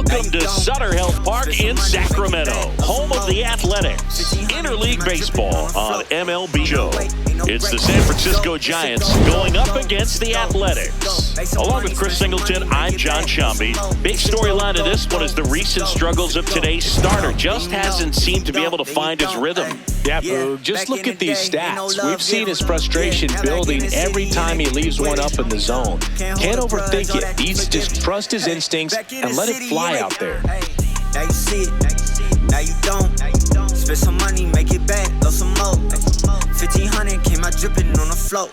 Welcome to Sutter Health Park in Sacramento, home of the Athletics. Interleague baseball on MLB Show. It's the San Francisco Giants going up against the Athletics. Along with Chris Singleton, I'm John Shambi. Big storyline of this one is the recent struggles of today's starter. Just hasn't seemed to be able to find his rhythm. Yeah, Boog, just look at these stats. We've seen his frustration building every time he leaves one up in the zone. Can't overthink it. Needs to just trust his instincts and let it fly out there. Now you see it, now you don't. Spend some money, make it back, throw some more. 1,500 came out dripping on the float.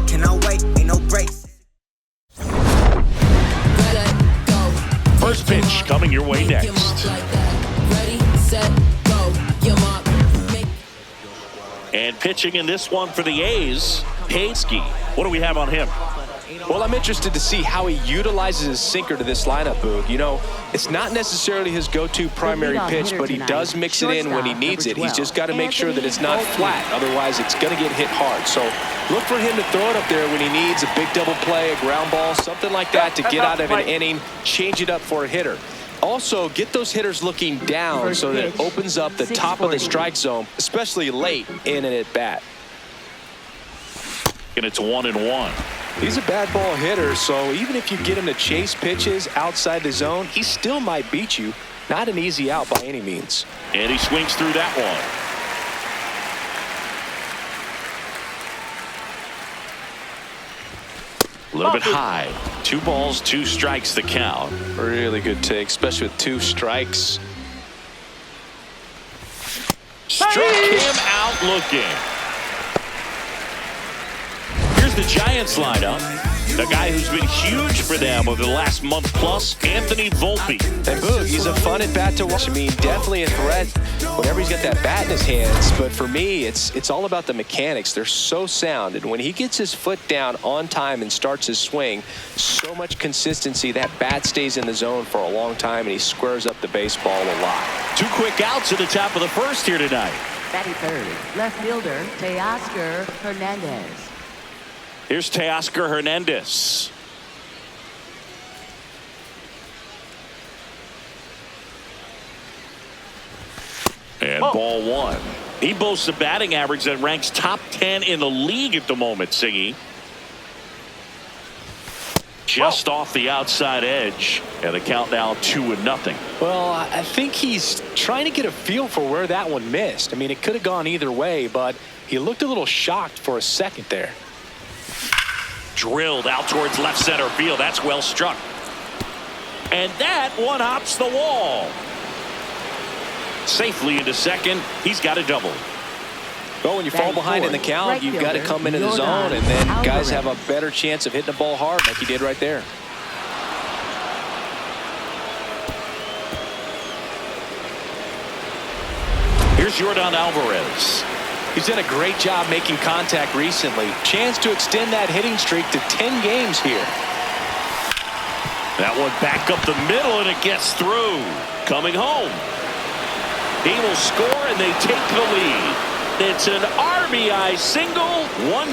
Can I wait? Ain't no breaks. First pitch coming your way next. And pitching in this one for the A's, Hayesky. What do we have on him? Well, I'm interested to see how he utilizes his sinker to this lineup, Boog. You know, it's not necessarily his go-to primary pitch, but he does mix it in when he needs it. He's just got to make sure that it's not flat. Otherwise, it's going to get hit hard. So look for him to throw it up there when he needs a big double play, a ground ball, something like that to get out of an inning, change it up for a hitter. Also, get those hitters looking down so that it opens up the top of the strike zone, especially late in an at-bat. And it's 1-1. He's a bad ball hitter, so even if you get him to chase pitches outside the zone, he still might beat you. Not an easy out by any means. And he swings through that one. A little bit high. 2 balls, 2 strikes the count. Really good take, especially with 2 strikes. Struck him out looking. Here's the Giants lineup. The guy who's been huge for them over the last month plus, Anthony Volpe. And Boog, he's a fun at bat to watch. I mean, definitely a threat whenever he's got that bat in his hands. But for me, it's all about the mechanics. They're so sound. And when he gets his foot down on time and starts his swing, so much consistency. That bat stays in the zone for a long time, and he squares up the baseball a lot. 2 quick outs at the top of the first here tonight. Batting third, left fielder Teoscar Hernandez. Here's Teoscar Hernandez. And ball 1. He boasts a batting average that ranks top 10 in the league at the moment, Singy. Just off the outside edge, and the count now 2-0. Well, I think he's trying to get a feel for where that one missed. I mean, it could have gone either way, but he looked a little shocked for a second there. Drilled out towards left center field. That's well struck. And that one hops the wall. Safely into second. He's got a double. Well, when you fall behind in the count, you've got to come into the zone, and then guys have a better chance of hitting the ball hard like he did right there. Here's Yordan Alvarez. He's done a great job making contact recently. Chance to extend that hitting streak to 10 games here. That one back up the middle, and it gets through. Coming home. He will score, and they take the lead. It's an RBI single, 1-0.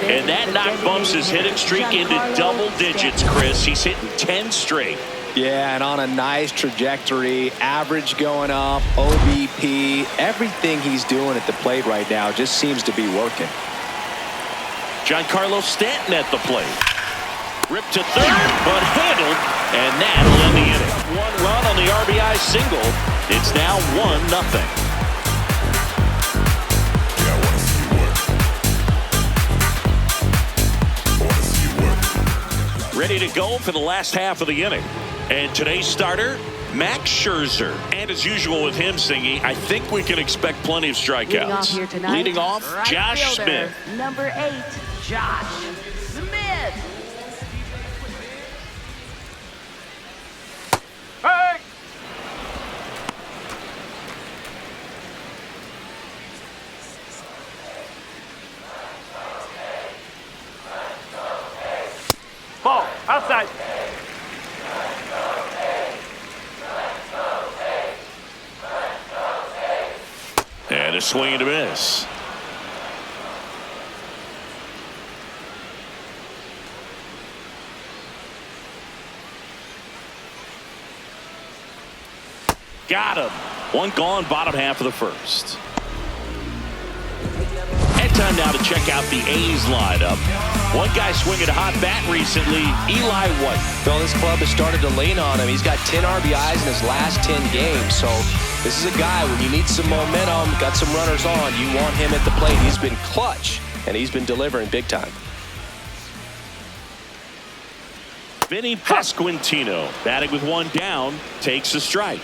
And that knock bumps his hitting streak into double digits, Chris. He's hitting 10 straight. Yeah, and on a nice trajectory, average going up, OBP, everything he's doing at the plate right now just seems to be working. Giancarlo Stanton at the plate. Ripped to third, but handled, and that'll end the inning. 1 run on the RBI single. It's now 1-0. Ready to go for the last half of the inning. And today's starter, Max Scherzer. And as usual with him, Singy, I think we can expect plenty of strikeouts. Leading off, Josh Smith. Number 8, Josh Smith. Hey! Ball, outside. And a swing and a miss. Got him. One gone, bottom half of the first. And time now to check out the A's lineup. One guy swinging a hot bat recently, Eli White. Well, this club has started to lean on him. He's got 10 RBIs in his last 10 games. So this is a guy, when you need some momentum, got some runners on, you want him at the plate. He's been clutch, and he's been delivering big time. Vinny Pasquantino, batting with one down, takes a strike.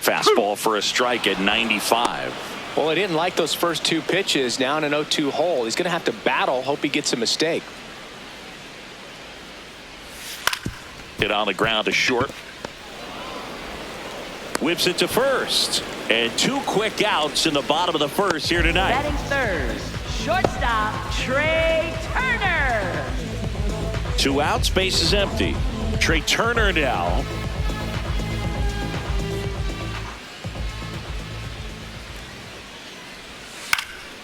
Fastball for a strike at 95. Well, he didn't like those first two pitches. Now in an 0-2 hole. He's going to have to battle. Hope he gets a mistake. Hit on the ground to short. Whips it to first. And two quick outs in the bottom of the first here tonight. Batting third, shortstop Trey Turner. 2 outs, base is empty. Trey Turner now.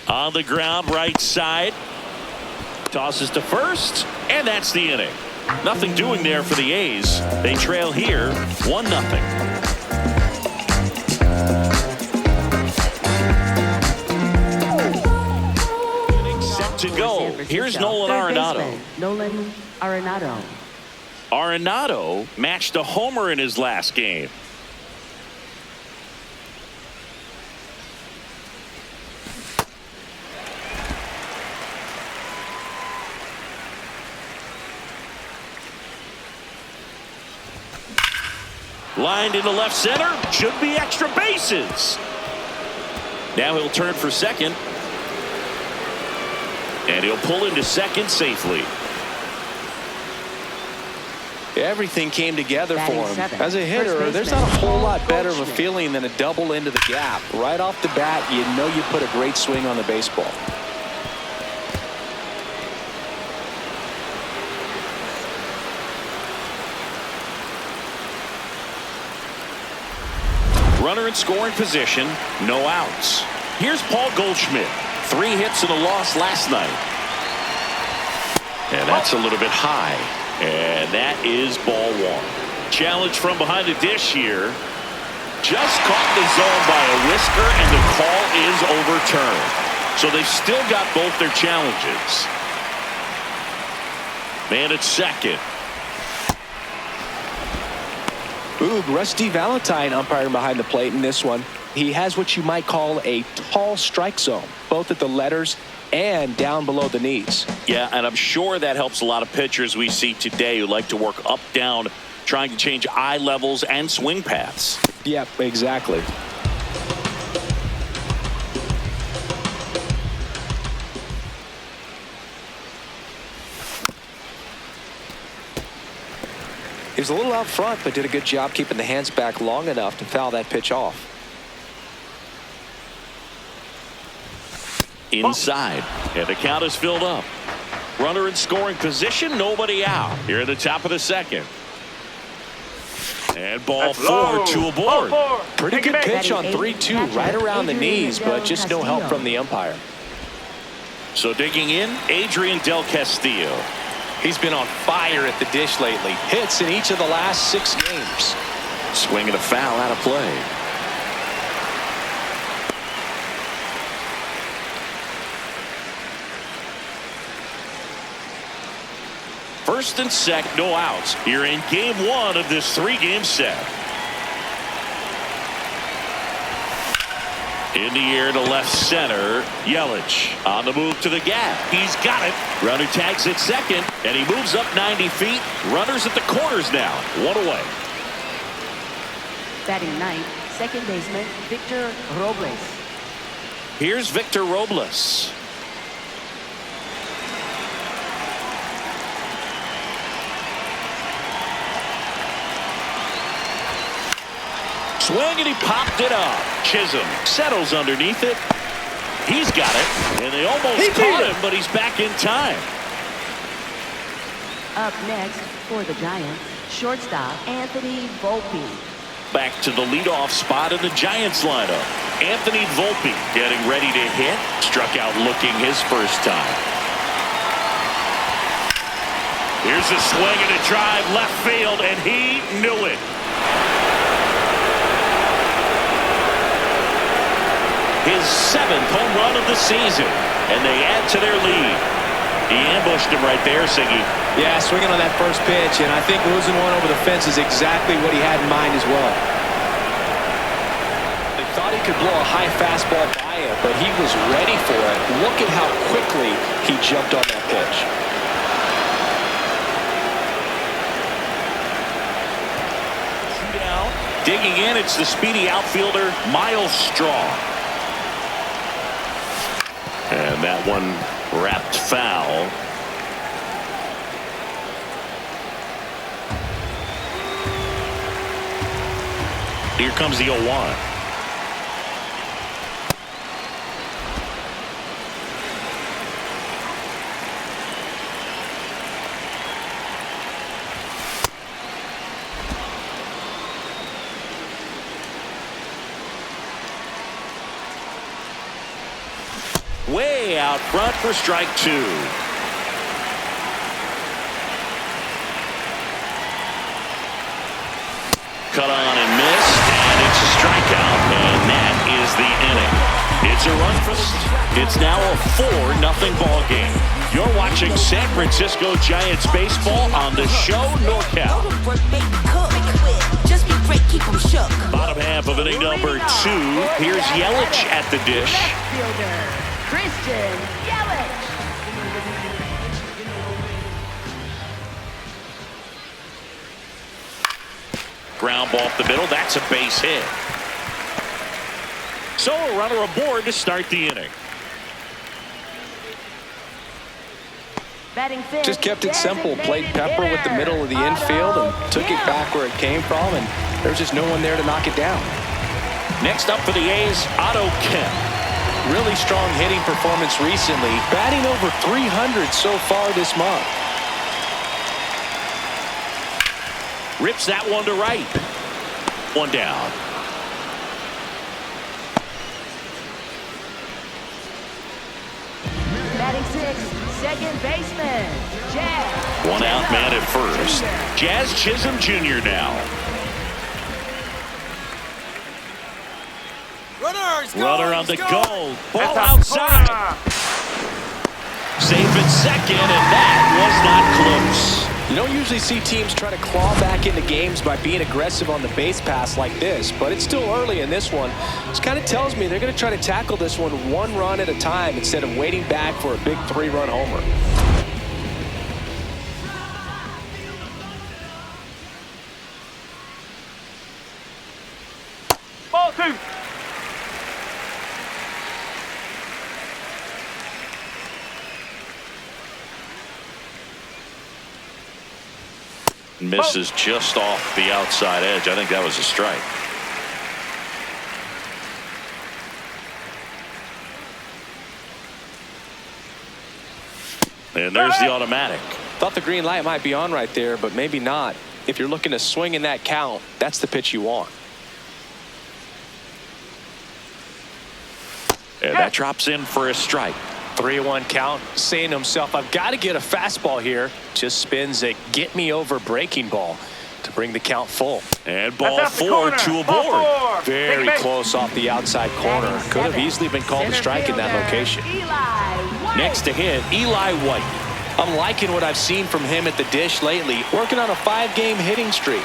On the ground, right side. Tosses to first, and that's the inning. Nothing doing there for the A's. They trail here 1-0. Set to go. Here's Nolan Arenado. Nolan Arenado. Arenado matched a homer in his last game. Lined into left center. Should be extra bases. Now he'll turn for second. And he'll pull into second safely. Everything came together for him. Seven. As a hitter, there's not a whole lot better of a feeling than a double into the gap. Right off the bat, you know you put a great swing on the baseball. Runner in scoring position, no outs. Here's Paul Goldschmidt. 3 hits and a loss last night. And that's a little bit high. And that is ball 1. Challenge from behind the dish here. Just caught the zone by a whisker, and the call is overturned. So they've still got both their challenges. Man at second. Boog, Rusty Valentine umpiring behind the plate in this one. He has what you might call a tall strike zone, both at the letters and down below the knees. Yeah, and I'm sure that helps a lot of pitchers we see today who like to work up, down, trying to change eye levels and swing paths. Yep, exactly. He was a little out front, but did a good job keeping the hands back long enough to foul that pitch off. Inside, and the count is filled up. Runner in scoring position, nobody out. Here at the top of the second. And ball 4, 2 aboard. Pretty good pitch on 3-2, right around the knees, but just no help from the umpire. So digging in, Adrian Del Castillo. He's been on fire at the dish lately. Hits in each of the last 6 games. Swinging a foul out of play. First and second, no outs. Here in game 1 of this 3-game set. In the air to left center, Yelich on the move to the gap. He's got it. Runner tags at second, and he moves up 90 feet. Runners at the corners now. 1 away. Batting ninth, second baseman Victor Robles. Here's Victor Robles. Swing, and he popped it up. Chisholm settles underneath it. He's got it, and they almost caught him, but he's back in time. Up next for the Giants, shortstop Anthony Volpe. Back to the leadoff spot in the Giants lineup. Anthony Volpe getting ready to hit. Struck out looking his first time. Here's a swing and a drive left field, and he knew it. His 7th home run of the season, and they add to their lead. He ambushed him right there, Siggy. Yeah, swinging on that first pitch, and I think losing one over the fence is exactly what he had in mind as well. They thought he could blow a high fastball by him, but he was ready for it. Look at how quickly he jumped on that pitch. Shootout. Digging in, it's the speedy outfielder, Miles Straw. And that one wrapped foul. Here comes the 0-1. Way out front for strike 2. Cut on and missed, and it's a strikeout, and that is the inning. It's a run for the... It's now a 4-0 ball game. You're watching San Francisco Giants baseball on the show NorCal. Bottom half of inning number 2. Here's Yelich at the dish. Christian Yelich. Ground ball up the middle. That's a base hit. So a runner aboard to start the inning. Batting fifth, Just kept it simple. Played Pepper with the middle of the infield and took it back where it came from, and there's just no one there to knock it down. Next up for the A's, Otto Kemp. Really strong hitting performance recently, batting over 300 so far this month. Rips that one to right. One down. Batting sixth, second baseman, Jazz. One out man at first. Jazz Chisholm Jr. now. Runner on the go. Ball outside. Safe at second, and that was not close. You don't usually see teams try to claw back into games by being aggressive on the base pass like this, but it's still early in this one. This kind of tells me they're going to try to tackle this one run at a time instead of waiting back for a big 3-run homer. Ball 2. Misses just off the outside edge. I think that was a strike. And there's the automatic. Thought the green light might be on right there, but maybe not. If you're looking to swing in that count, that's the pitch you want. And that drops in for a strike. 3-1 count, saying to himself, I've got to get a fastball here. Just spins a get me over breaking ball to bring the count full. And ball 4 to a board. Very close off the outside corner. Could have easily been called a strike in that location. Next to hit, Eli White. I'm liking what I've seen from him at the dish lately, working on a 5-game hitting streak.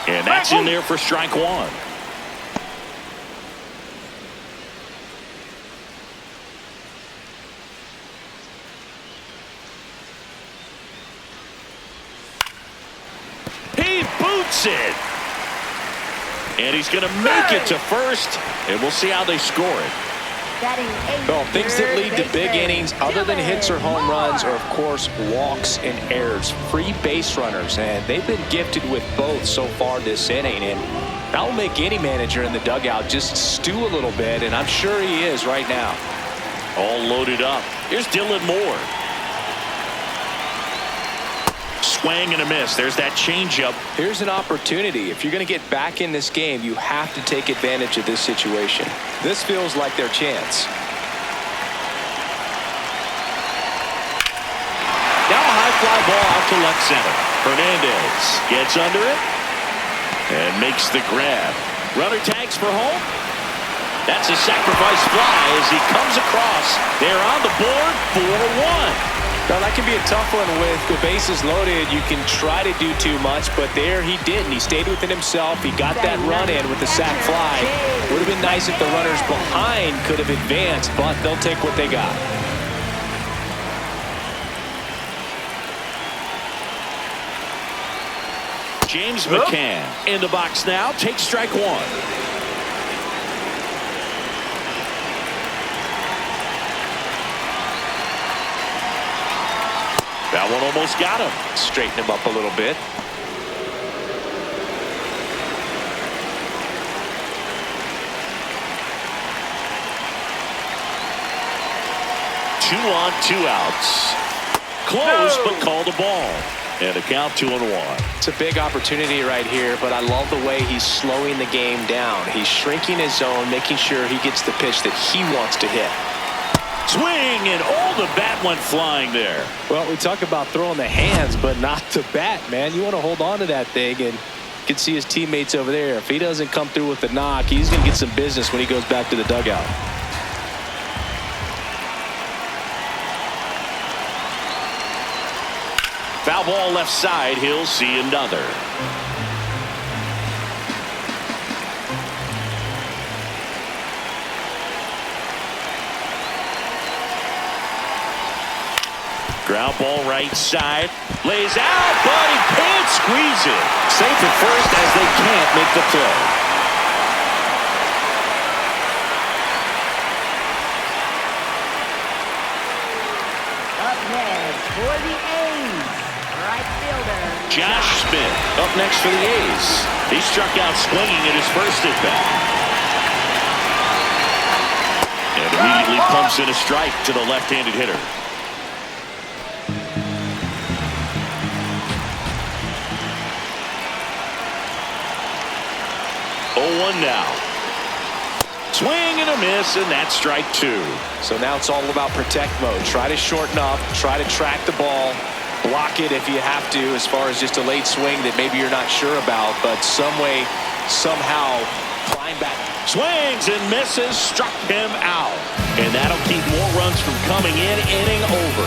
And that's in there for strike 1. He boots it. And he's going to make it to first. And we'll see how they score it. Well, things that lead to big innings other than hits or home runs are, of course, walks and errors, free base runners, and they've been gifted with both so far this inning. And that will make any manager in the dugout just stew a little bit, and I'm sure he is right now. All loaded up. Here's Dylan Moore. Swing and a miss. There's that changeup. Here's an opportunity. If you're going to get back in this game, you have to take advantage of this situation. This feels like their chance. Now fly ball out to left center. Hernandez gets under it and makes the grab. Runner tags for home. That's a sacrifice fly as he comes across. They're on the board for 1. Now, that can be a tough one with the bases loaded. You can try to do too much, but there he didn't. He stayed within himself. He got that run in with the sac fly. Would have been nice if the runners behind could have advanced, but they'll take what they got. James McCann in the box now. Takes strike 1. That one almost got him. Straighten him up a little bit. Two on, 2 outs. Close, but called a ball. And a count 2-1. It's a big opportunity right here, but I love the way he's slowing the game down. He's shrinking his zone, making sure he gets the pitch that he wants to hit. Swing, and the bat went flying there. Well, we talk about throwing the hands, but not the bat, man. You want to hold on to that thing, and you can see his teammates over there. If he doesn't come through with the knock, he's going to get some business when he goes back to the dugout. Foul ball left side. He'll see another. Ground ball right side. Lays out, but he can't squeeze it. Safe at first as they can't make the play. Up next for the A's, right fielder Josh Smith up next for the A's. He struck out swinging at his first at bat. And immediately pumps in a strike to the left-handed hitter. 0-1 now. Swing and a miss, and that's strike 2. So now it's all about protect mode. Try to shorten up, try to track the ball, block it if you have to, as far as just a late swing that maybe you're not sure about, but some way, somehow climb back. Swings and misses, struck him out. And that'll keep more runs from coming in, inning over.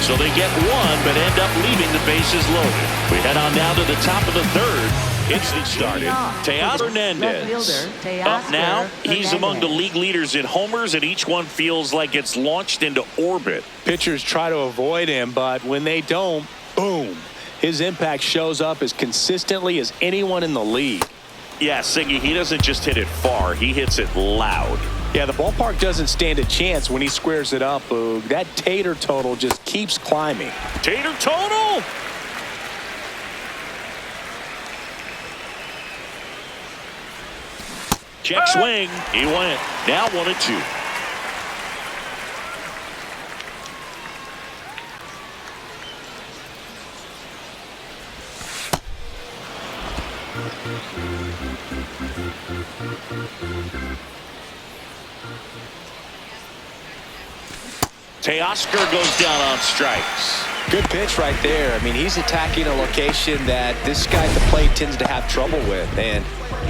So they get 1, but end up leaving the bases loaded. We head on down to the top of the 3rd. It's started. Teoscar Hernandez up now. He's among the league leaders in homers, and each one feels like it's launched into orbit. Pitchers try to avoid him, but when they don't, boom. His impact shows up as consistently as anyone in the league. Yeah, Siggy, he doesn't just hit it far. He hits it loud. Yeah, the ballpark doesn't stand a chance when he squares it up, Boog. That Tater total just keeps climbing. Tater total? Check swing. He went. Now 1-2. Teoscar goes down on strikes. Good pitch right there. I mean, he's attacking a location that this guy at the plate tends to have trouble with. And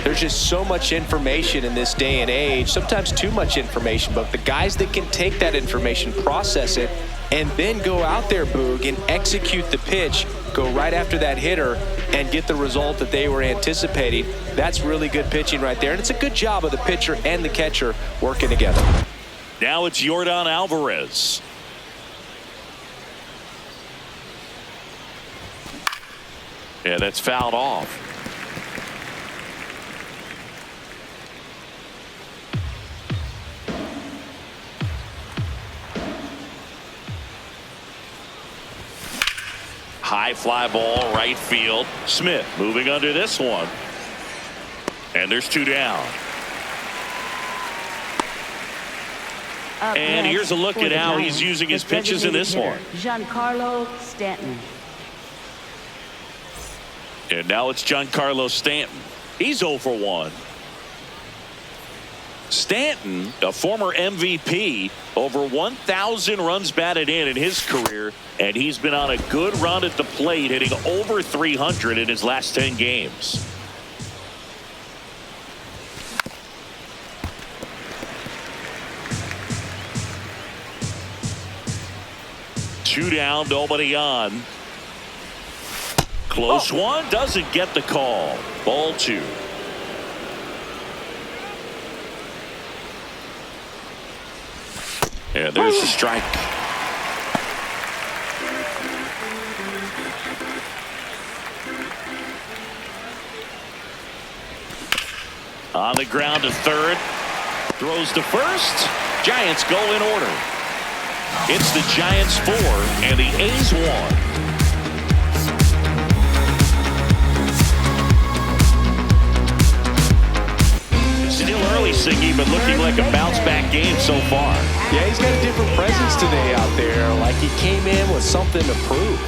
there's just so much information in this day and age, sometimes too much information. But the guys that can take that information, process it, and then go out there, Boog, and execute the pitch, go right after that hitter, and get the result that they were anticipating, that's really good pitching right there. And it's a good job of the pitcher and the catcher working together. Now it's Yordan Alvarez. Yeah, that's fouled off. High fly ball, right field. Smith moving under this one. And there's 2 down. And here's a look at how he's using his pitches in this one. Giancarlo Stanton. And now it's Giancarlo Stanton. He's 0 for 1. Stanton, a former MVP, over 1,000 runs batted in his career, and he's been on a good run at the plate, hitting over 300 in his last 10 games. Two down, nobody on. Close one, doesn't get the call. Ball two. And there's the strike. On the ground to third. Throws to first. Giants go in order. It's the Giants 4 and the A's 1. Still early, Siggy, but looking like a bounce-back game so far. Yeah, he's got a different presence today out there, like he came in with something to prove.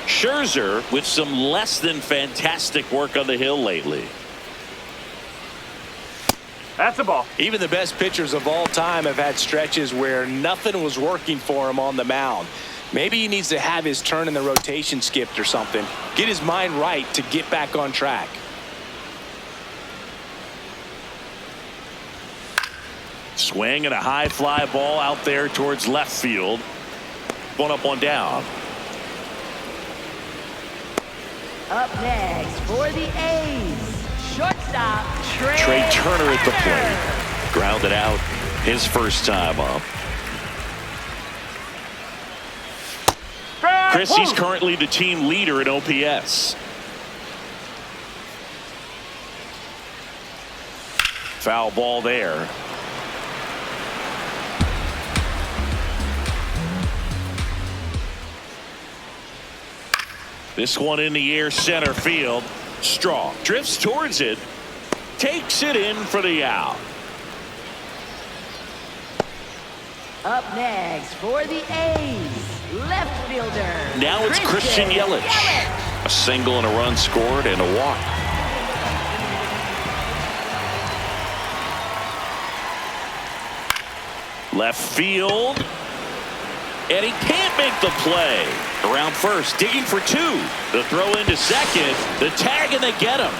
Scherzer with some less than fantastic work on the hill lately. That's a ball. Even the best pitchers of all time have had stretches where nothing was working for him on the mound. Maybe he needs to have his turn in the rotation skipped or something. Get his mind right to get back on track. Swing and a high fly ball out there towards left field. One up, one down. Up next for the A's, shortstop Trey Turner at the plate. Grounded out his first time up. Chrissy's currently the team leader in OPS. Foul ball there. This one in the air, center field. Strong drifts towards it. Takes it in for the out. Up next for the A's, left fielder. Now it's Christian Yelich. A single and a run scored and a walk. Left field. And he can't make the play. Around first, digging for two. The throw into second. The tag, and they get him.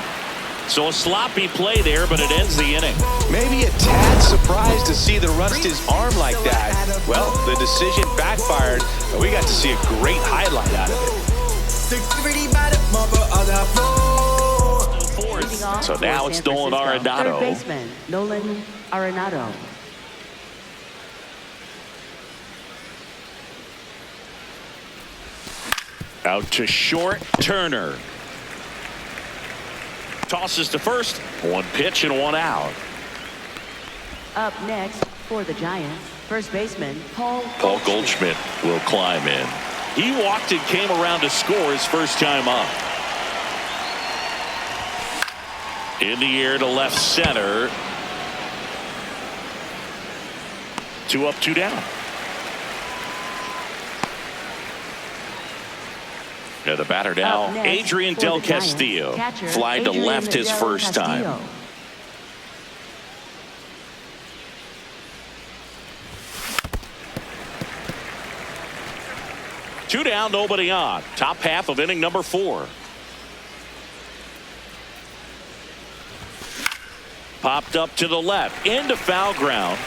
So a sloppy play there, but it ends the inning. Maybe a tad surprised to see the rust his arm like that. Well, the decision backfired, and we got to see a great highlight out of it. So now it's Nolan Arenado. Third baseman, Nolan Arenado. Out to short, Turner. Tosses to first. One pitch and one out. Up next for the Giants, first baseman, Paul Goldschmidt will climb in. He walked and came around to score his first time up. In the air to left center. Two up, two down. Yeah, the batter now, Adrian Del Castillo. Fly to left his first time. Two down, nobody on. Top half of inning number 4. Popped up to the left, into foul ground.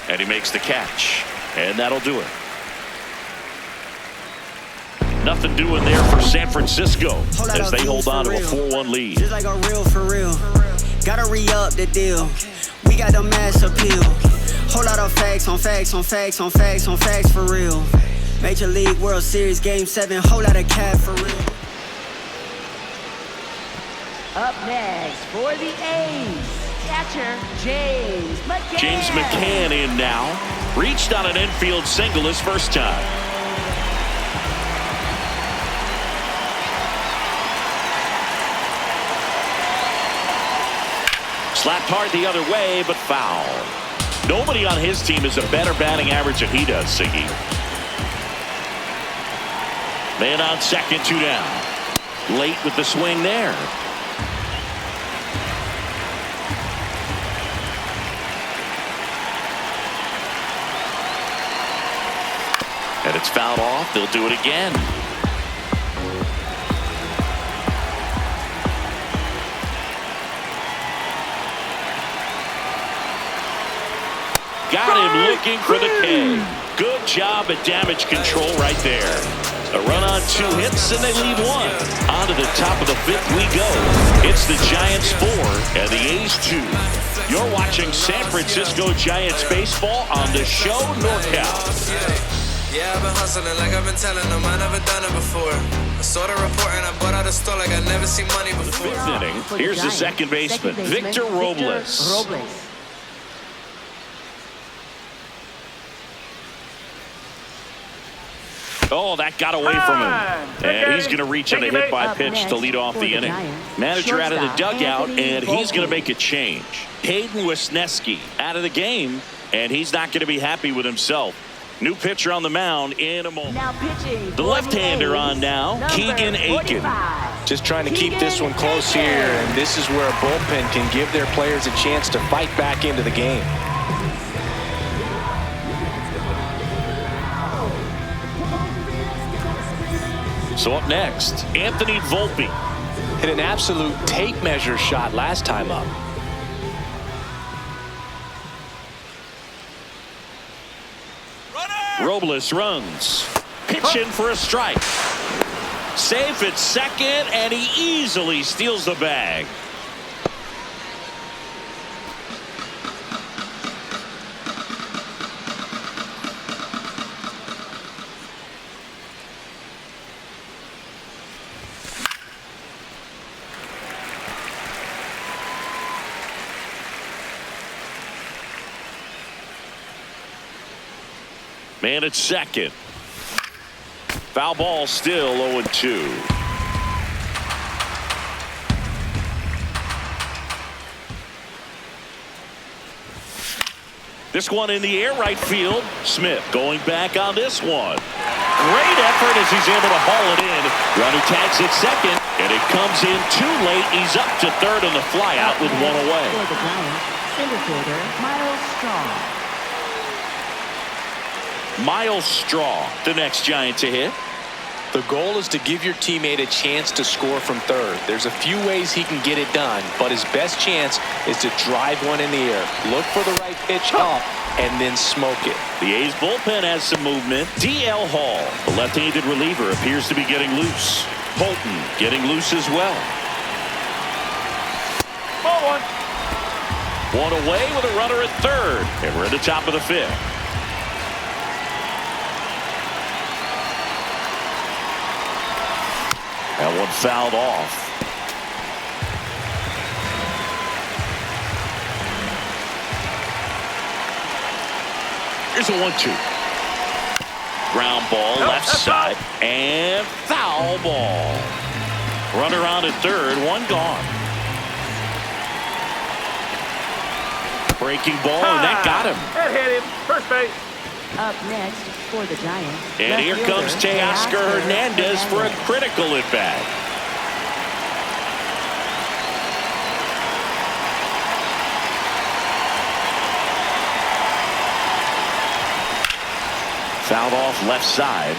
And he makes the catch. And that'll do it. Nothing doing there for San Francisco as they hold on to a 4-1 lead. Just like a real for real. Gotta re-up the deal. We got the mass appeal. Whole lot of facts on facts on facts on facts on facts for real. Major League World Series Game 7. Whole lot of cap for real. Up next for the A's, catcher James McCann. James McCann in now. Reached on an infield single his first time. Slapped hard the other way, but foul. Nobody on his team has a better batting average than he does, Siggy. Man on second, two down. Late with the swing there. And it's fouled off. They'll do it again. Got him looking for the K. Good job at damage control right there. A run on 2 hits, and they leave 1. On to the top of the 5th we go. It's the Giants 4 and the A's 2. You're watching San Francisco Giants baseball on the show NorCal. Yeah, I've been hustling like I've been telling them I never done it before. I saw the report and I bought out a store like I never seen money before. 5th inning. Here's the second baseman, Victor Robles. Oh, that got away from him. And he's going to reach on a hit by pitch to lead off the inning. Manager out of the dugout, and he's going to make a change. Hayden Wisniewski out of the game, and he's not going to be happy with himself. New pitcher on the mound in a moment. Now pitching. The left-hander on now, Keegan Aiken. Just trying to keep this one close here, and this is where a bullpen can give their players a chance to fight back into the game. So up next, Anthony Volpe. Hit an absolute tape measure shot last time up. Robles runs. Pitching for a strike. Safe at second, and he easily steals the bag. Man at second. Foul ball, still 0-2. This one in the air, right field. Smith going back on this one. Great effort as he's able to haul it in. Runner tags at second, and it comes in too late. He's up to third on the fly out with 1 away. For the Giants, center fielder Miles Straw. Miles Straw, the next Giant to hit. The goal is to give your teammate a chance to score from third. There's a few ways he can get it done, but his best chance is to drive one in the air. Look for the right pitch up and then smoke it. The A's bullpen has some movement. D.L. Hall, the left-handed reliever, appears to be getting loose. Holton getting loose as well. Ball 1. 1 away with a runner at third, and we're at the top of the 5th. That one fouled off. Here's a 1-2. Ground ball, left side, and foul ball. Runner on at third, 1 gone. Breaking ball, and that got him. That hit him. First base. Up next for the Giants. And here comes Teoscar Hernandez for a critical at-bat. Fouled off left side.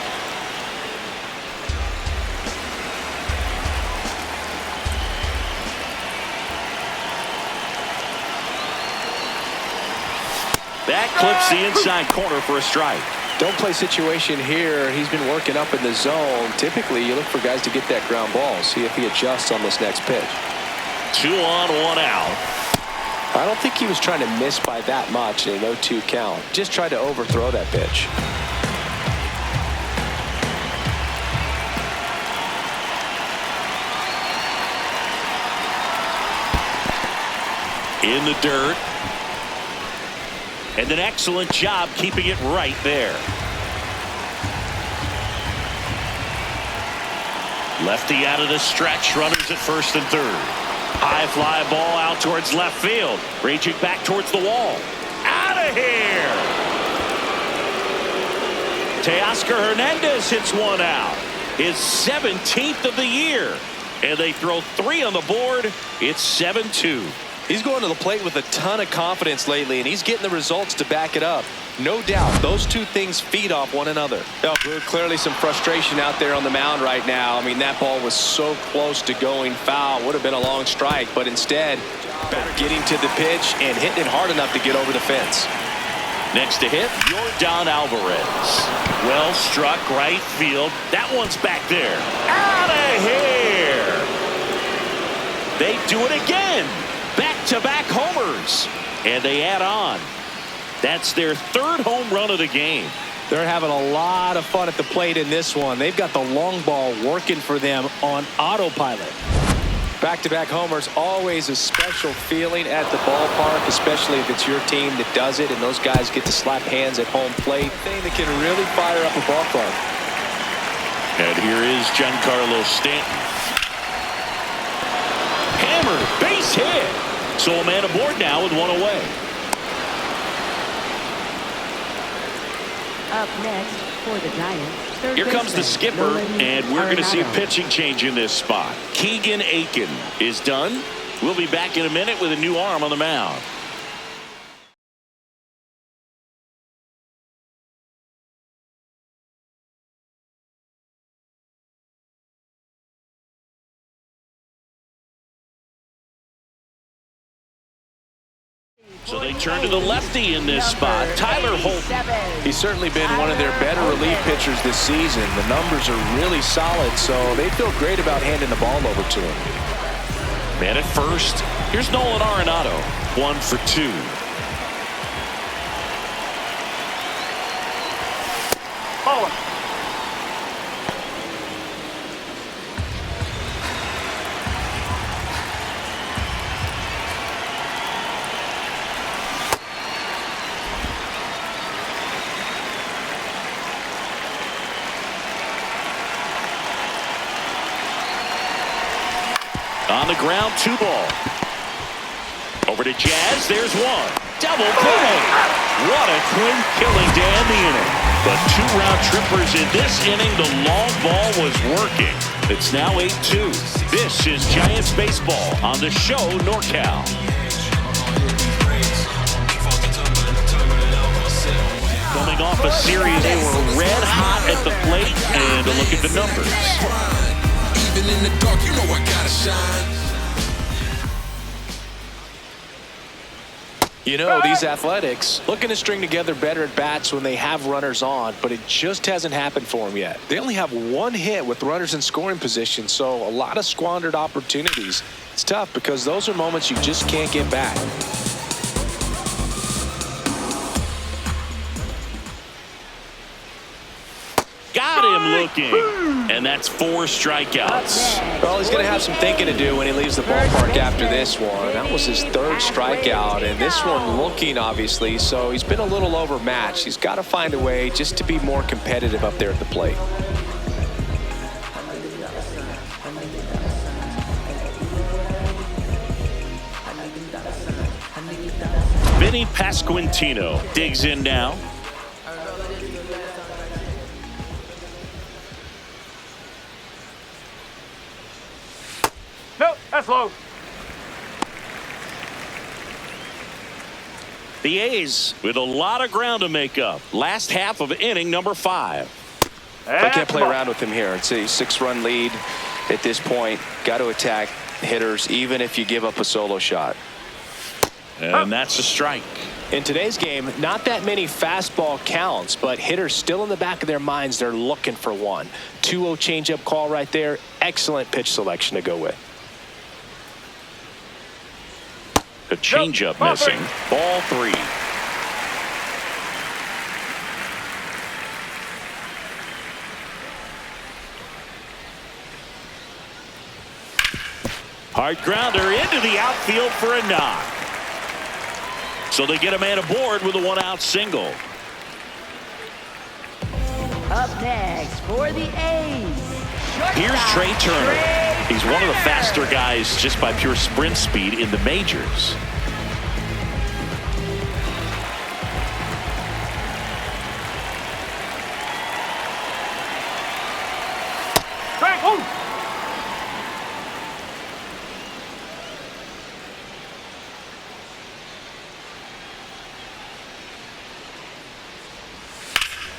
That clips the inside corner for a strike. Don't play situation here. He's been working up in the zone. Typically, you look for guys to get that ground ball. See if he adjusts on this next pitch. 2 on, 1 out. I don't think he was trying to miss by that much in an 0-2 count. Just tried to overthrow that pitch. In the dirt. And an excellent job keeping it right there. Lefty out of the stretch. Runners at first and third. High fly ball out towards left field. Raging back towards the wall. Out of here. Teoscar Hernandez hits one out. His 17th of the year. And they throw 3 on the board. It's 7-2. He's going to the plate with a ton of confidence lately, and he's getting the results to back it up. No doubt, those two things feed off one another. Oh, clearly some frustration out there on the mound right now. I mean, that ball was so close to going foul. Would have been a long strike, but instead, getting to the pitch and hitting it hard enough to get over the fence. Next to hit, Yordan Alvarez. Well struck right field. That one's back there. Out of here. They do it again. Back-to-back homers. And they add on. That's their 3rd home run of the game. They're having a lot of fun at the plate in this one. They've got the long ball working for them on autopilot. Back-to-back homers, always a special feeling at the ballpark, especially if it's your team that does it and those guys get to slap hands at home plate. Thing that can really fire up a ball club. And here is Giancarlo Stanton. Hammered, base hit. So a man aboard now with 1 away. Up next for the Giants. Here comes the skipper, and we're going to see a pitching change in this spot. Keegan Aiken is done. We'll be back in a minute with a new arm on the mound. So they turn to the lefty in this spot, Tyler Holton. He's certainly been one of their better relief pitchers this season. The numbers are really solid, so they feel great about handing the ball over to him. Man at first. Here's Nolan Arenado. 1 for 2. Ball. On the ground, 2 ball. Over to Jazz. There's 1. Double play. What a twin killing to end the inning. But 2 round trippers in this inning. The long ball was working. It's now 8-2. This is Giants baseball on the show NorCal. Coming off a series, they were red hot at the plate, and a look at the numbers. Even in the dark, you know I gotta shine. You know, these Athletics looking to string together better at bats when they have runners on, but it just hasn't happened for them yet. They only have 1 hit with runners in scoring position, so a lot of squandered opportunities. It's tough because those are moments you just can't get back. Got him looking, and that's 4 strikeouts. Well, he's going to have some thinking to do when he leaves the ballpark after this one. That was his 3rd strikeout, and this one looking, obviously, so he's been a little overmatched. He's got to find a way just to be more competitive up there at the plate. Vinny Pasquantino digs in now. Nope, that's low. The A's with a lot of ground to make up. Last half of inning number 5. I can't play around with him here. It's a 6-run lead at this point. Got to attack hitters even if you give up a solo shot. And that's a strike. In today's game, not that many fastball counts, but hitters still in the back of their minds, they're looking for one. 2-0 changeup call right there. Excellent pitch selection to go with. A changeup missing. Ball 3. Hard grounder into the outfield for a knock. So they get a man aboard with a 1-out single. Up next for the A's. Here's Trey Turner. He's one of the faster guys just by pure sprint speed in the majors.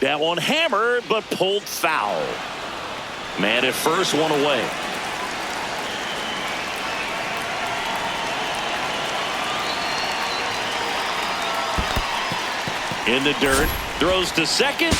That one hammered, but pulled foul. Man at first, one away. In the dirt, throws to second,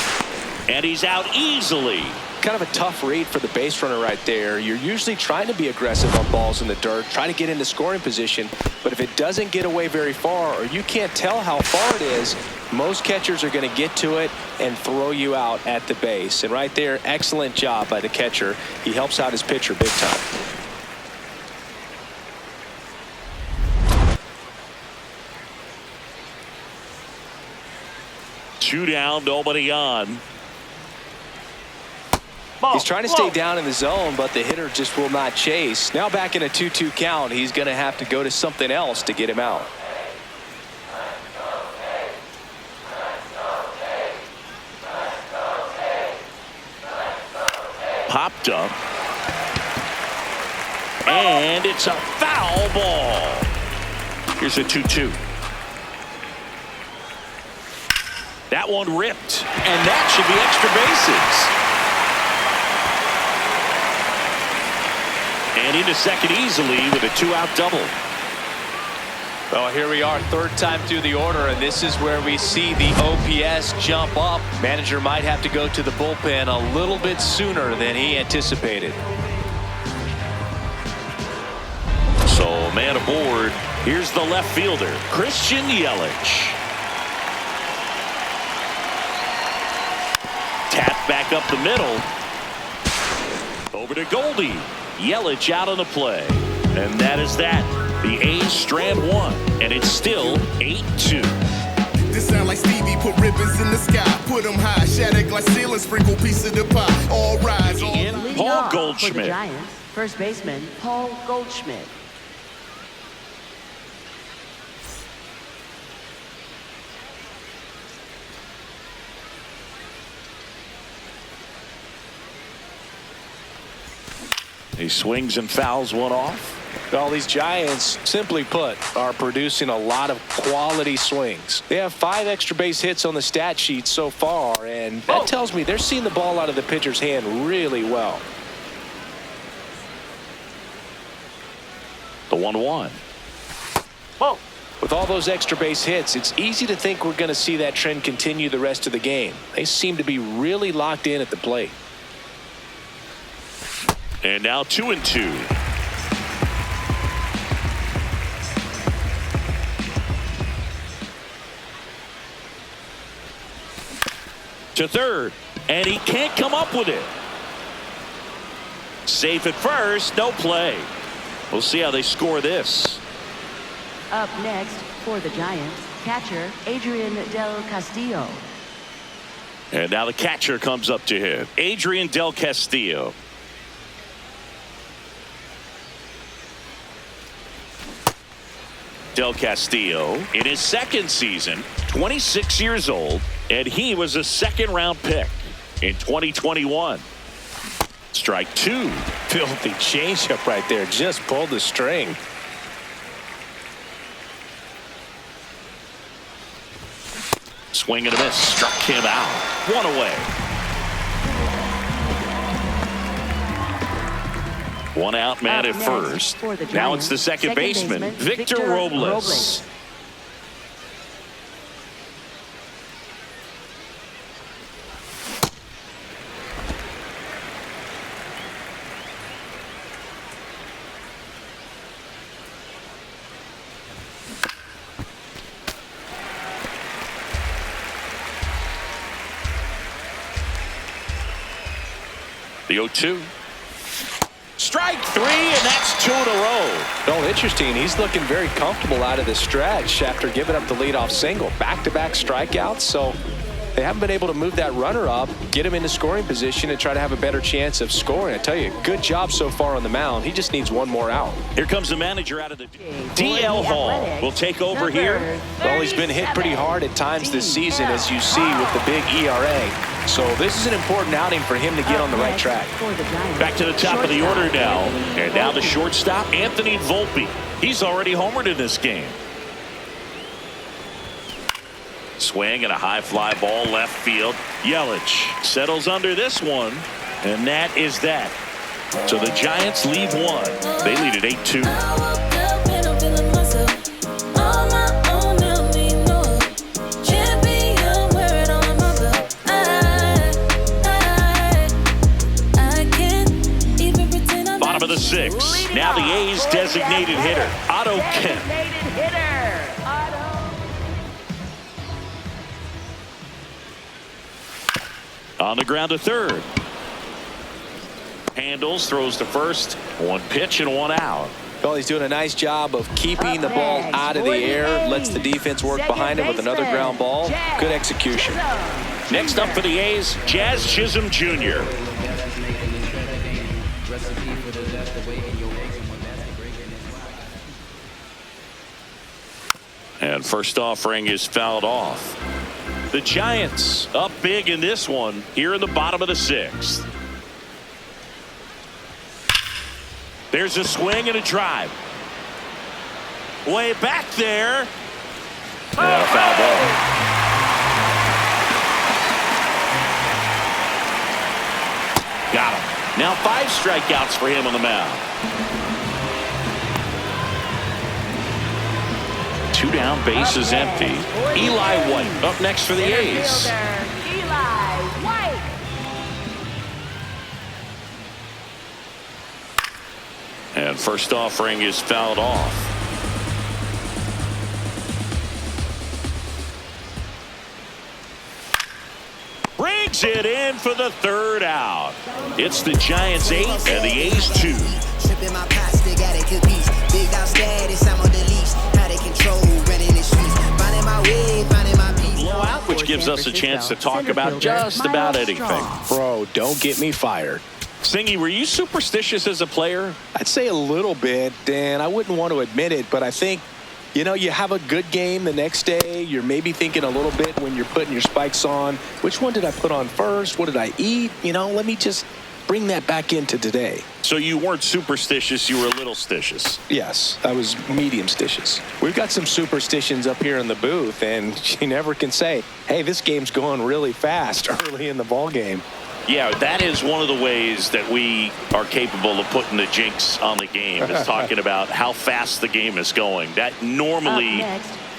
and he's out easily. Kind of a tough read for the base runner right there. You're usually trying to be aggressive on balls in the dirt, trying to get into scoring position, but if it doesn't get away very far, or you can't tell how far it is, most catchers are going to get to it and throw you out at the base. And right there, excellent job by the catcher. He helps out his pitcher big time. Two down, nobody on. He's trying to stay down in the zone, but the hitter just will not chase. Now back in a 2-2 count, he's going to have to go to something else to get him out. Popped up. And it's a foul ball. Here's a 2-2. That one ripped. And that should be extra bases. And into second easily with a two-out double. Well, here we are, third time through the order, and this is where we see the OPS jump up. Manager might have to go to the bullpen a little bit sooner than he anticipated. So, man aboard. Here's the left fielder, Christian Yelich. Tap back up the middle. Over to Goldie. Yelich out on the play. And that is that. The A's strand one. And it's still 8-2. This sound like Stevie put ribbons in the sky. Put them high. Shatter glass ceiling. Sprinkle piece of the pie. All rise. All In Leading Paul off for the Goldschmidt. Giants, first baseman Paul Goldschmidt. He swings and fouls one off. Well, these Giants, simply put, are producing a lot of quality swings. They have 5 extra base hits on the stat sheet so far, and that tells me they're seeing the ball out of the pitcher's hand really well. The 1-1. Whoa. With all those extra base hits, it's easy to think we're going to see that trend continue the rest of the game. They seem to be really locked in at the plate. And now 2-2. To third, and he can't come up with it. Safe at first, no play. We'll see how they score this. Up next for the Giants, catcher Adrian Del Castillo. And now the catcher comes up to him, Adrian Del Castillo. Del Castillo in his second season, 26 years old, and he was a second-round pick in 2021. Strike 2. Filthy changeup right there. Just pulled the string. Swing and a miss. Struck him out. One away. One out, man at first. Now it's the second baseman, Victor Robles. The 0-2. Strike 3, and that's 2 in a row. Well, interesting. He's looking very comfortable out of the stretch after giving up the leadoff single. Back-to-back strikeouts, so they haven't been able to move that runner up, get him into scoring position, and try to have a better chance of scoring. I tell you, good job so far on the mound. He just needs one more out. Here comes the manager out of the DL Hall. Will take over here. Well, he's been hit pretty hard at times this season, as you see with the big ERA. So this is an important outing for him to get on the right track. Back to the top of the order now. And now the shortstop, Anthony Volpe. He's already homered in this game. Swing and a high fly ball left field. Yelich settles under this one, and that is that. So the Giants leave one. They lead at 8-2. Bottom of the 6th. Now the A's designated hitter, Otto Kemp. On the ground to third. Handles, throws to first. One pitch and one out. Well, he's doing a nice job of keeping the ball out of the air. Lets the defense work behind him with another ground ball. Good execution. Next up for the A's, Jazz Chisholm Jr. And first offering is fouled off. The Giants up big in this one here in the bottom of the 6th. There's a swing and a drive. Way back there. And a foul ball. Got him. Now 5 strikeouts for him on the mound. 2 down, base is empty. Eli White up next for the A's. Eli White. And first offering is fouled off. Brings it in for the 3rd out. It's the Giants 8 and the A's 2. Tripping my pasta, got it cookies. Big dog status, I'm on the leash. How they control, running the streets. Finding my way, finding my peace. Blowout, which gives us a chance to talk about just about anything. Bro, don't get me fired. Singy, were you superstitious as a player? I'd say a little bit, and I wouldn't want to admit it, but I think, you know, you have a good game the next day. You're maybe thinking a little bit when you're putting your spikes on. Which one did I put on first? What did I eat? You know, let me just bring that back into today. So you weren't superstitious, you were a little stitious. Yes, I was medium stitious. We've got some superstitions up here in the booth, and you never can say, hey, this game's going really fast early in the ball game. Yeah, that is one of the ways that we are capable of putting the jinx on the game, is talking about how fast the game is going. That normally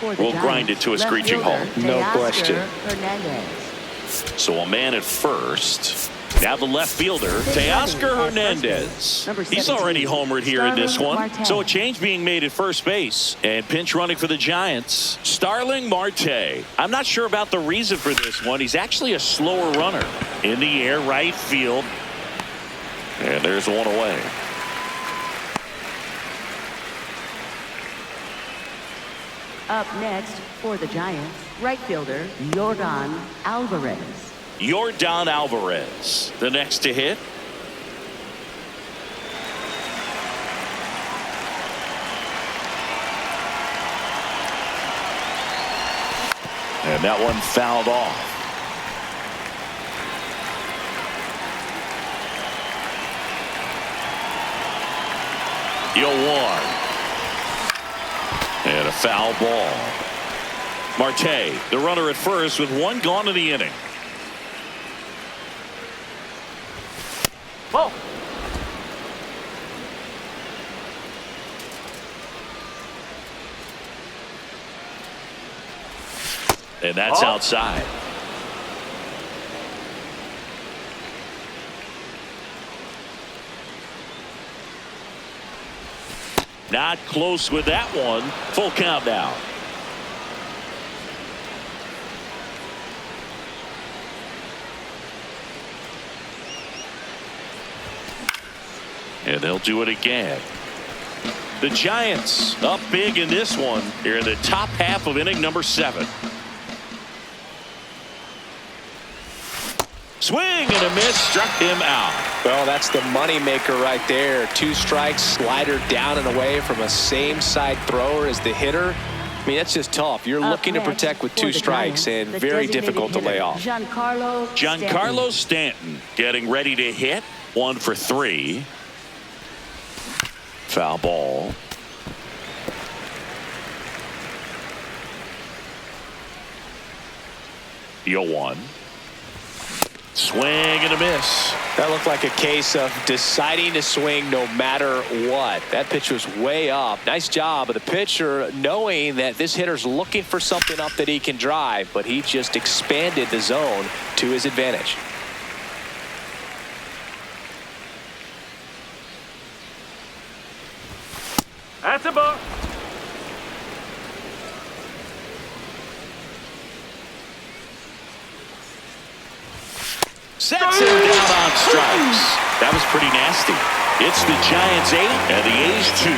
will grind it to a screeching halt. No question. So a man at first. Now the left fielder, Teoscar Hernandez. He's already homered here in this one. So a change being made at first base. And pinch running for the Giants, Starling Marte. I'm not sure about the reason for this one. He's actually a slower runner. In the air, right field. And there's one away. Up next for the Giants, right fielder, Yordan Alvarez. Yordan Alvarez, the next to hit. And that one fouled off. Yo, one. And a foul ball. Marte, the runner at first with one gone in the inning. Whoa. And that's outside. Not close with that one. Full count now. And they'll do it again. The Giants up big in this one. They're in the top half of inning number 7. Swing and a miss, struck him out. Well, that's the money maker right there. 2 strikes, slider down and away from a same side thrower as the hitter. I mean, that's just tough. You're looking to protect with 2 strikes, and very difficult to lay off. Giancarlo Stanton getting ready to hit. 1 for 3. Foul ball. 0-1. Swing and a miss. That looked like a case of deciding to swing no matter what. That pitch was way up. Nice job of the pitcher knowing that this hitter's looking for something up that he can drive, but he just expanded the zone to his advantage. That's a ball. Sets him down on strikes. That was pretty nasty. It's the Giants 8 and the A's 2.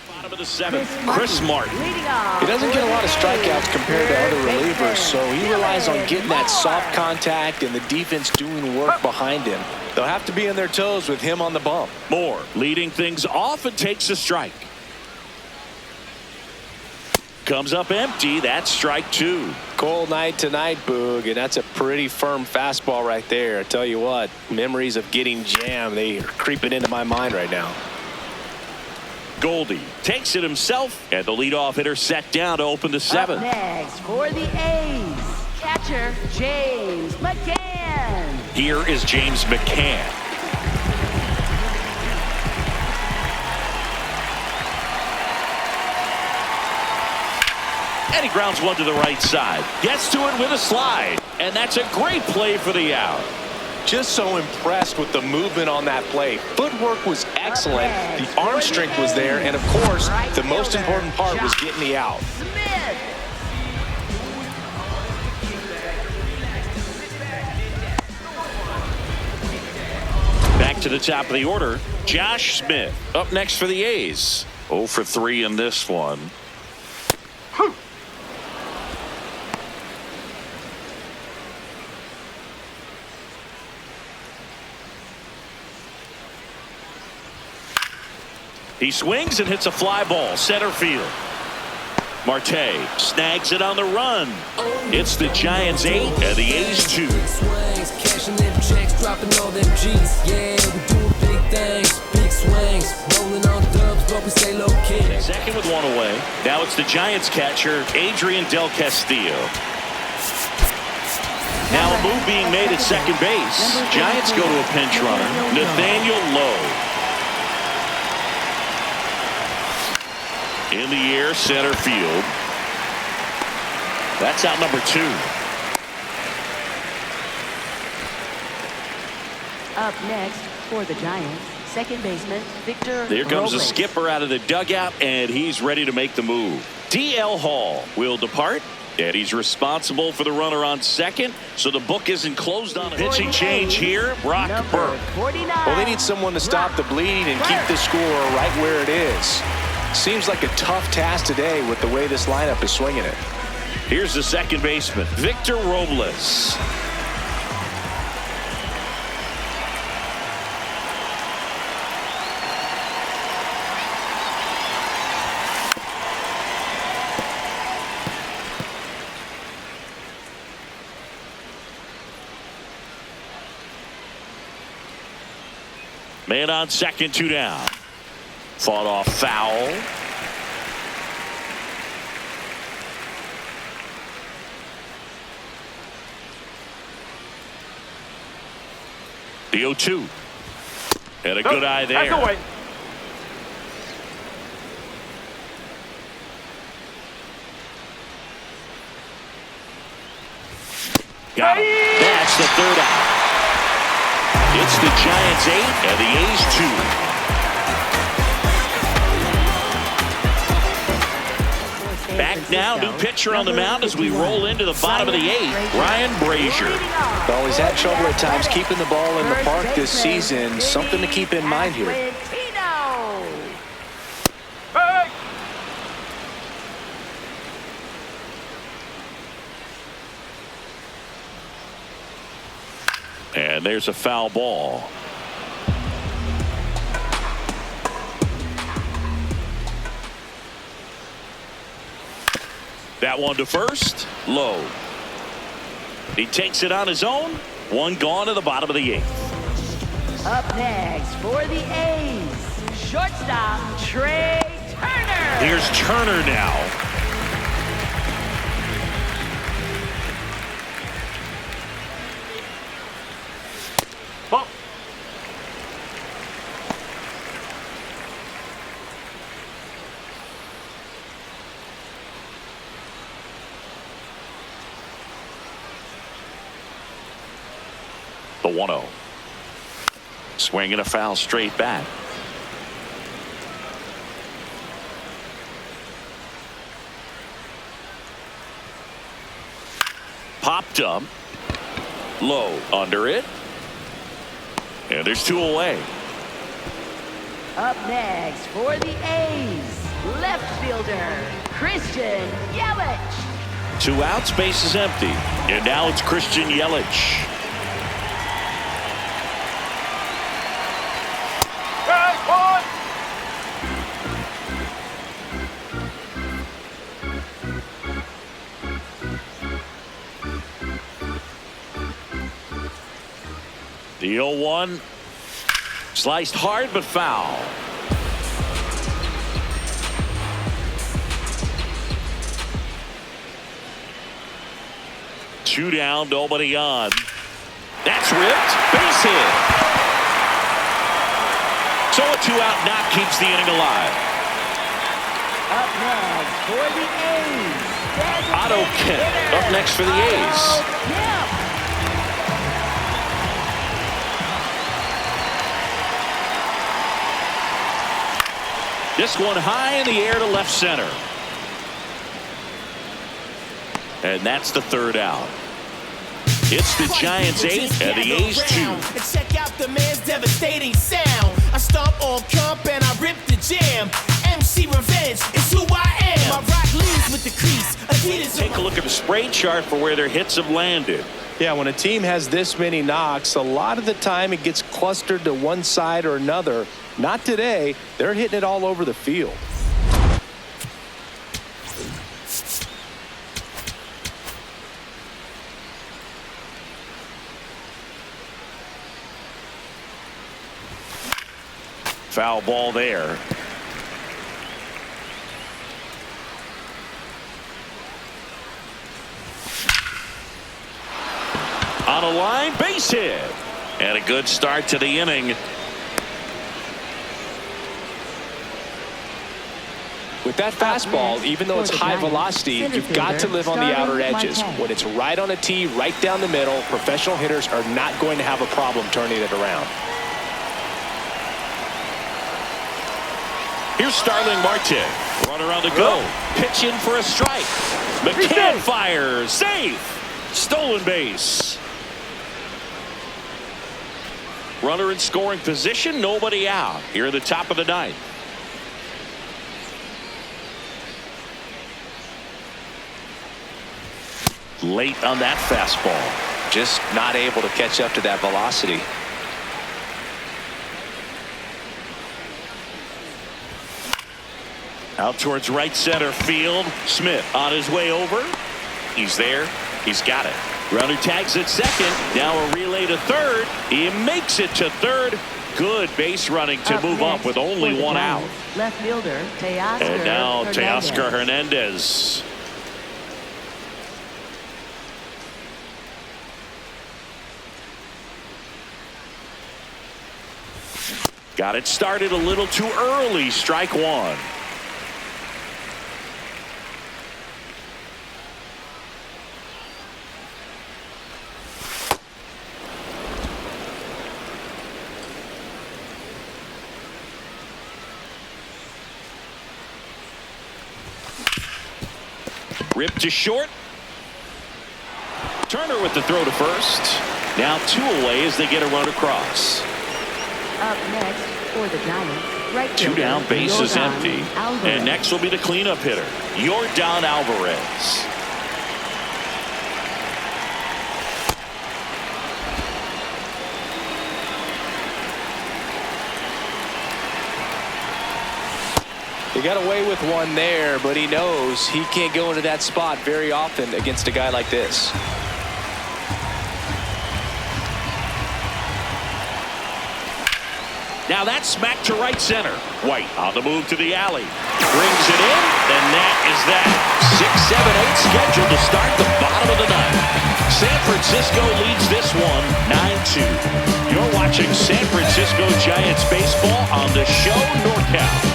Bottom of the 7th, Chris Martin. He doesn't get a lot of strikeouts compared to other relievers, so he relies on getting that soft contact and the defense doing work behind him. They'll have to be on their toes with him on the bump. Moore leading things off and takes a strike. Comes up empty. That's strike 2. Cold night tonight, Boog, and that's a pretty firm fastball right there. I tell you what, memories of getting jammed, they are creeping into my mind right now. Goldie takes it himself, and the leadoff hitter set down to open the 7th. Up next for the A's, catcher James McCann. Here is James McCann. And he grounds one to the right side. Gets to it with a slide. And that's a great play for the out. Just so impressed with the movement on that play. Footwork was excellent. The arm strength was there. And, of course, the most important part was getting the out. Back to the top of the order, Josh Smith up next for the A's. 0 for 3 in this one. He swings and hits a fly ball center field. Marte snags it on the run. It's the Giants 8 and the A's 2. Swings, cashing them checks, dropping all them G's. Yeah, we doing big things, big swings, rolling on dubs, but we stay low key. Second with one away. Now it's the Giants catcher, Adrian Del Castillo. Now a move being made at second base. Giants go to a pinch runner, Nathaniel Lowe. In the air, center field. That's out number 2. Up next for the Giants, second baseman Victor There comes the Robles. skipper out of the dugout, and he's ready to make the move. D.L. Hall will depart, and he's responsible for the runner on second, so the book isn't closed on him. Pitching change here, Brock Burke. 49. Well, they need someone to stop the bleeding and keep the score right where it is. Seems like a tough task today with the way this lineup is swinging it. Here's the second baseman, Victor Robles. Man on second, 2 down. Fought off foul. The 0-2. And a good eye there. That's away. Got him. That's the third out. It's the Giants 8 and the A's 2. Back now, new pitcher on the mound as we roll into the bottom of the 8th. Ryan Brazier. Well, he's had trouble at times keeping the ball in the park this season. Something to keep in mind here. Hey! And there's a foul ball. That one to first, low. He takes it on his own, One gone to the bottom of the 8th. Up next for the A's, shortstop Trey Turner. Here's Turner now. Ball. The 1-0. Swinging a foul straight back. Popped up. Low under it. And there's 2 away. Up next for the A's, left fielder Christian Yelich. 2 outs, base is empty. And now it's Christian Yelich. The 0-1 sliced hard but foul. Two down, nobody on. That's ripped. Base hit. So a 2-out knock keeps the inning alive. Up next for the A's, Otto Kemp up next for the A's. This one high in the air to left center. And that's the 3rd out. It's the Giants 8 and the A's 2. Check out the man's devastating sound. I stomp on comp and I rip the jam. MC Revenge is who I am. I rock leads with the crease. Adidas. Take a look at the spray chart for where their hits have landed. Yeah, when a team has this many knocks, a lot of the time it gets clustered to one side or another. Not today. They're hitting it all over the field. Foul ball there. On a line, base hit. And a good start to the inning. With that fastball, even though it's high velocity, you've got to live on the outer edges. When it's right on a tee, right down the middle, professional hitters are not going to have a problem turning it around. Here's Starling Marte. Runner on the go. Pitch in for a strike. McCann fires. Safe. Stolen base. Runner in scoring position. Nobody out. Here at the top of the 9th. Late on that fastball. Just not able to catch up to that velocity. Out towards right center field. Smith on his way over. He's there. He's got it. Runner tags at second. Now a relay to third. He makes it to third. Good base running to move up with only 1 out. Left fielder Teoscar. And now Teoscar Hernandez. Got it started a little too early. Strike 1. Rip to short. Turner with the throw to first. Now 2 away as they get a run across. Up next for the Giants, right 2 down, base is empty. Alvarez. And next will be the cleanup hitter, Yordan Alvarez. He got away with one there, but he knows he can't go into that spot very often against a guy like this. Now that's smacked to right center. White on the move to the alley. Brings it in, and that is that. 6, 7, 8 scheduled to start the bottom of the ninth. San Francisco leads this one 9-2. You're watching San Francisco Giants baseball on the show NorCal.